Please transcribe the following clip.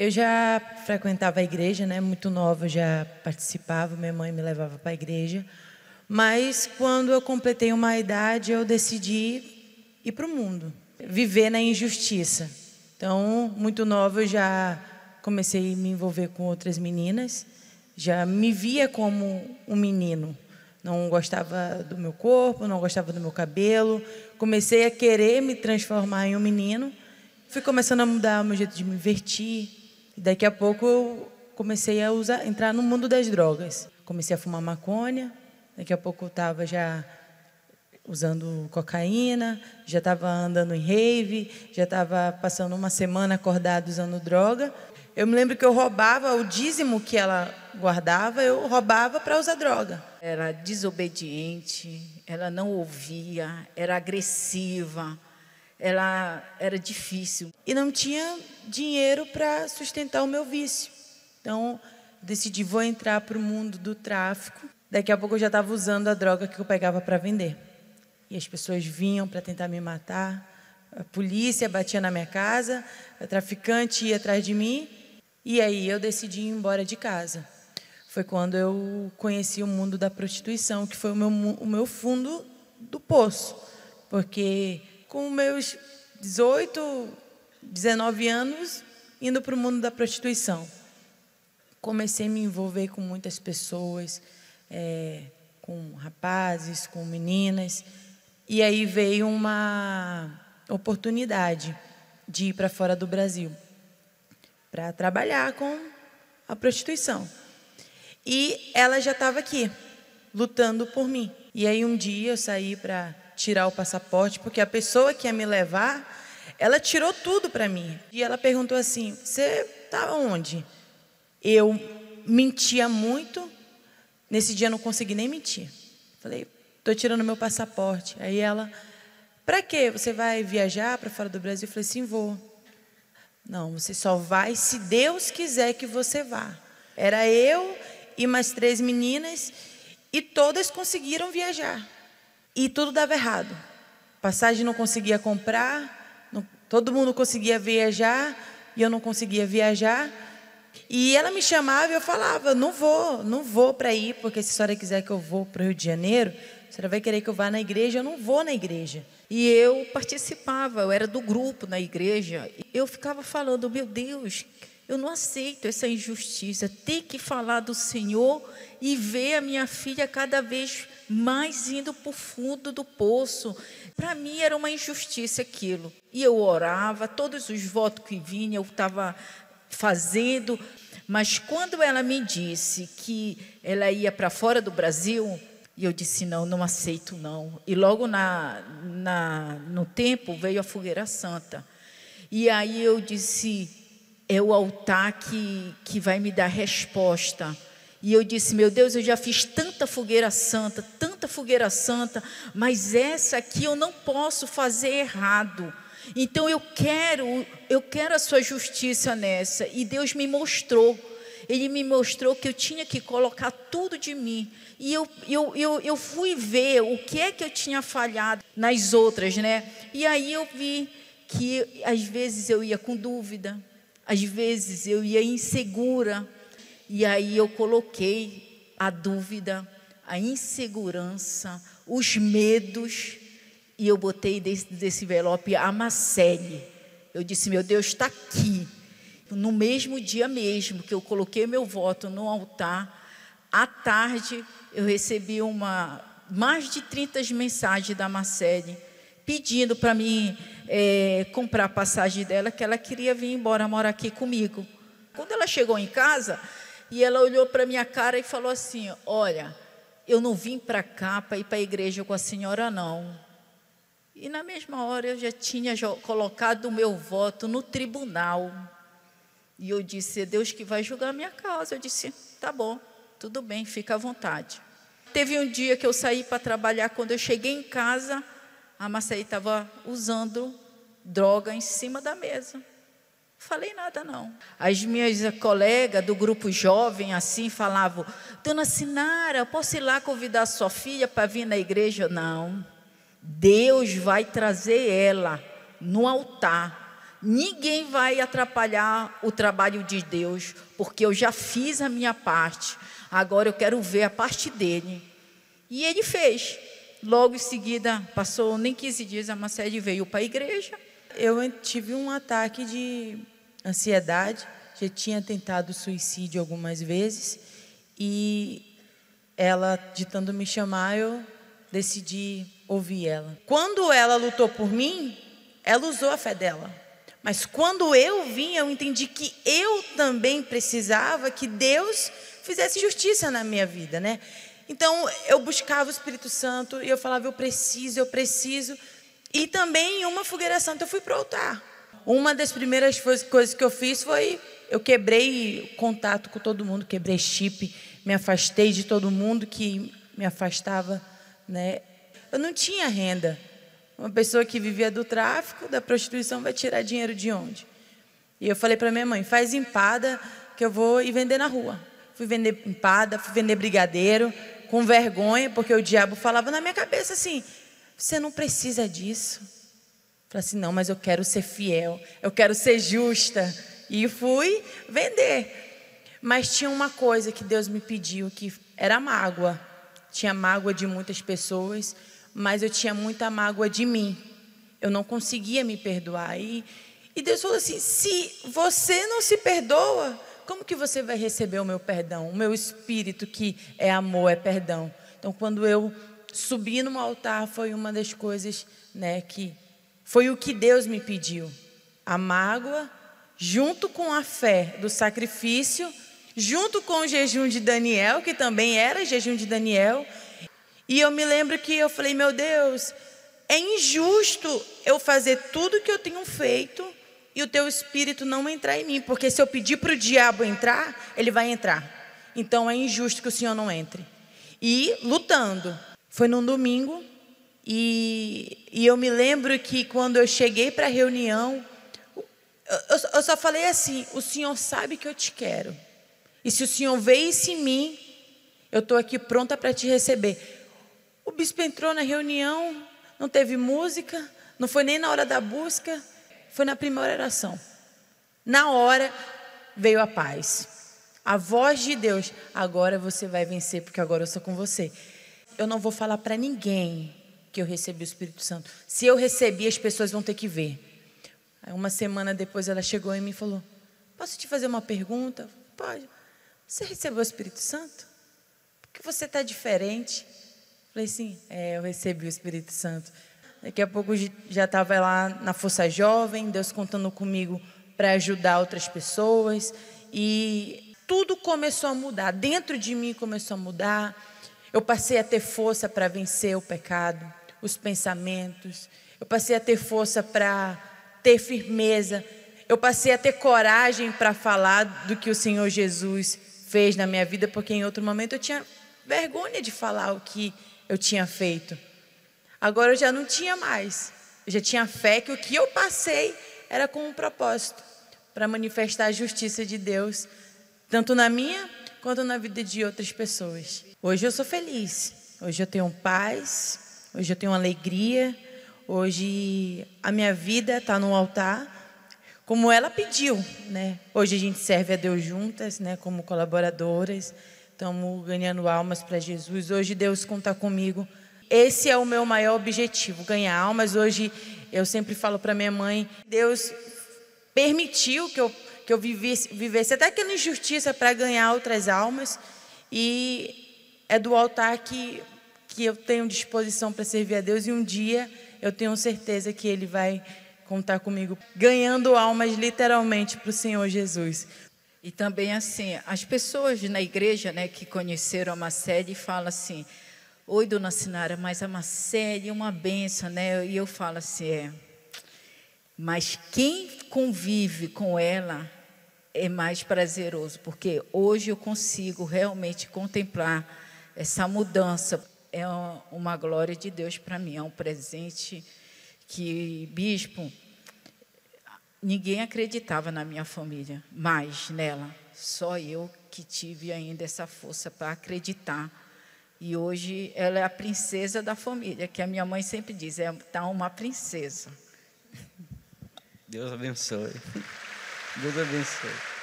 Eu já frequentava a igreja, né? Muito nova, eu já participava, minha mãe me levava para a igreja. Mas quando eu completei uma idade, eu decidi ir para o mundo, viver na injustiça. Então, muito nova, eu já comecei a me envolver com outras meninas, já me via como um menino. Não gostava do meu corpo, não gostava do meu cabelo. Comecei a querer me transformar em um menino. Fui começando a mudar o meu jeito de me vestir. E daqui a pouco eu comecei a entrar no mundo das drogas. Comecei a fumar maconha. Daqui a pouco eu estava já usando cocaína, já estava andando em rave, já estava passando uma semana acordada usando droga. Eu me lembro que eu roubava o dízimo que ela guardava, eu roubava para usar droga. Era desobediente, ela não ouvia, era agressiva, ela era difícil. E não tinha dinheiro para sustentar o meu vício. Então, decidi, vou entrar para o mundo do tráfico. Daqui a pouco eu já estava usando a droga que eu pegava para vender. E as pessoas vinham para tentar me matar. A polícia batia na minha casa, a traficante ia atrás de mim. E aí eu decidi ir embora de casa. Foi quando eu conheci o mundo da prostituição, que foi o meu fundo do poço. Porque com meus 18, 19 anos, indo para o mundo da prostituição. Comecei a me envolver com muitas pessoas, com rapazes, com meninas. E aí veio uma oportunidade de ir para fora do Brasil, para trabalhar com a prostituição. E ela já estava aqui, lutando por mim. E aí um dia eu saí para tirar o passaporte, porque a pessoa que ia me levar, ela tirou tudo para mim. E ela perguntou assim, você estava onde? Eu mentia muito, nesse dia eu não consegui nem mentir. Falei, estou tirando meu passaporte. Aí ela, para quê? Você vai viajar para fora do Brasil? Eu falei, sim, vou. Não, você só vai se Deus quiser que você vá. Era eu e mais 3 meninas e todas conseguiram viajar. E tudo dava errado. Passagem não conseguia comprar, todo mundo conseguia viajar e eu não conseguia viajar. E ela me chamava e eu falava, não vou para ir, porque se a senhora quiser que eu vou para o Rio de Janeiro, a senhora vai querer que eu vá na igreja, eu não vou na igreja. E eu participava, eu era do grupo na igreja. Eu ficava falando, meu Deus, eu não aceito essa injustiça. Ter que falar do Senhor e ver a minha filha cada vez mais indo para o fundo do poço. Para mim era uma injustiça aquilo. E eu orava, todos os votos que vinham eu estava fazendo. Mas quando ela me disse que ela ia para fora do Brasil, e eu disse, não aceito não. E logo no tempo veio a fogueira santa. E aí eu disse, é o altar que vai me dar resposta. E eu disse, meu Deus, eu já fiz tanta fogueira santa, mas essa aqui eu não posso fazer errado. Então eu quero a sua justiça nessa. E Deus me mostrou. Ele me mostrou que eu tinha que colocar tudo de mim. E eu fui ver o que é que eu tinha falhado nas outras, né? E aí eu vi que às vezes eu ia com dúvida, às vezes eu ia insegura. E aí eu coloquei a dúvida, a insegurança, os medos, e eu botei desse envelope a Marcele. Eu disse, meu Deus, está aqui. No mesmo dia mesmo que eu coloquei meu voto no altar, à tarde eu recebi mais de 30 mensagens da Marcele, pedindo para mim comprar a passagem dela, que ela queria vir embora, morar aqui comigo. Quando ela chegou em casa, e ela olhou para a minha cara e falou assim, olha, eu não vim para cá para ir para a igreja com a senhora, não. E na mesma hora eu já tinha colocado o meu voto no tribunal. E eu disse, é Deus que vai julgar a minha causa. Eu disse, tá bom, tudo bem, fica à vontade. Teve um dia que eu saí para trabalhar, quando eu cheguei em casa, a Marcele estava usando droga em cima da mesa. Falei nada não. As minhas colegas do grupo jovem assim falavam, dona Sinara, posso ir lá convidar a sua filha para vir na igreja? Não, Deus vai trazer ela no altar. ninguém vai atrapalhar o trabalho de Deus, porque eu já fiz a minha parte, agora eu quero ver a parte dele. E ele fez. Logo em seguida, passou nem 15 dias, a Marcele veio para a igreja. Eu tive um ataque de ansiedade, já tinha tentado suicídio algumas vezes, e ela, de tanto me chamar, eu decidi ouvir ela. Quando ela lutou por mim, ela usou a fé dela. Mas quando eu vim, eu entendi que eu também precisava que Deus fizesse justiça na minha vida, né? Então, eu buscava o Espírito Santo e eu falava, eu preciso. E também em uma fogueira santa eu fui para o altar. Uma das primeiras coisas que eu fiz foi, eu quebrei contato com todo mundo, quebrei chip, me afastei de todo mundo que me afastava, né? Eu não tinha renda. Uma pessoa que vivia do tráfico, da prostituição, vai tirar dinheiro de onde? E eu falei para minha mãe, faz empada que eu vou ir vender na rua. Fui vender empada, fui vender brigadeiro, com vergonha, porque o diabo falava na minha cabeça assim, você não precisa disso. Eu falei assim, não, mas eu quero ser fiel, eu quero ser justa. E fui vender. Mas tinha uma coisa que Deus me pediu, que era mágoa. Tinha mágoa de muitas pessoas, mas eu tinha muita mágoa de mim. Eu não conseguia me perdoar. E Deus falou assim, se você não se perdoa, como que você vai receber o meu perdão? O meu espírito que é amor, é perdão. Então, quando eu subi no altar, foi uma das coisas, né, que foi o que Deus me pediu. A mágoa, junto com a fé do sacrifício, junto com o jejum de Daniel, que também era jejum de Daniel. E eu me lembro que eu falei, meu Deus, é injusto eu fazer tudo que eu tenho feito e o teu espírito não entrar em mim, porque se eu pedir para o diabo entrar, ele vai entrar. Então é injusto que o Senhor não entre. E lutando. Foi num domingo e eu me lembro que quando eu cheguei para a reunião, eu só falei assim, o Senhor sabe que eu te quero. E se o Senhor vê isso em mim, eu estou aqui pronta para te receber. O bispo entrou na reunião, não teve música, não foi nem na hora da busca, foi na primeira oração. Na hora veio a paz. A voz de Deus, agora você vai vencer, porque agora eu sou com você. Eu não vou falar para ninguém que eu recebi o Espírito Santo. Se eu recebi, as pessoas vão ter que ver. Aí, uma semana depois ela chegou em mim e falou, posso te fazer uma pergunta? Pode. Você recebeu o Espírito Santo? Porque você está diferente. Falei assim, eu recebi o Espírito Santo. Daqui a pouco já estava lá na Força Jovem, Deus contando comigo para ajudar outras pessoas. E tudo começou a mudar, dentro de mim começou a mudar. Eu passei a ter força para vencer o pecado, os pensamentos. Eu passei a ter força para ter firmeza. Eu passei a ter coragem para falar do que o Senhor Jesus fez na minha vida, porque em outro momento eu tinha vergonha de falar o que eu tinha feito. Agora eu já não tinha mais. Eu já tinha fé que o que eu passei era com um propósito, para manifestar a justiça de Deus, tanto na minha quanto na vida de outras pessoas. Hoje eu sou feliz. Hoje eu tenho paz. Hoje eu tenho alegria. Hoje a minha vida está no altar, como ela pediu, né? Hoje a gente serve a Deus juntas, né? Como colaboradoras. Estamos ganhando almas para Jesus. Hoje Deus conta comigo. Esse é o meu maior objetivo, ganhar almas. Hoje eu sempre falo para minha mãe, Deus permitiu que eu vivesse até aquela injustiça para ganhar outras almas. E é do altar que eu tenho disposição para servir a Deus. E um dia eu tenho certeza que Ele vai contar comigo, ganhando almas literalmente para o Senhor Jesus. E também assim, as pessoas na igreja, né, que conheceram a Marcele falam assim, oi, dona Sinara, mas a Marcele é uma benção, né? E eu falo assim, mas quem convive com ela é mais prazeroso, porque hoje eu consigo realmente contemplar essa mudança. É uma glória de Deus para mim, é um presente que, bispo, ninguém acreditava na minha família, mas nela, só eu que tive ainda essa força para acreditar. E hoje ela é a princesa da família, que a minha mãe sempre diz, tá uma princesa. Deus abençoe. Deus abençoe.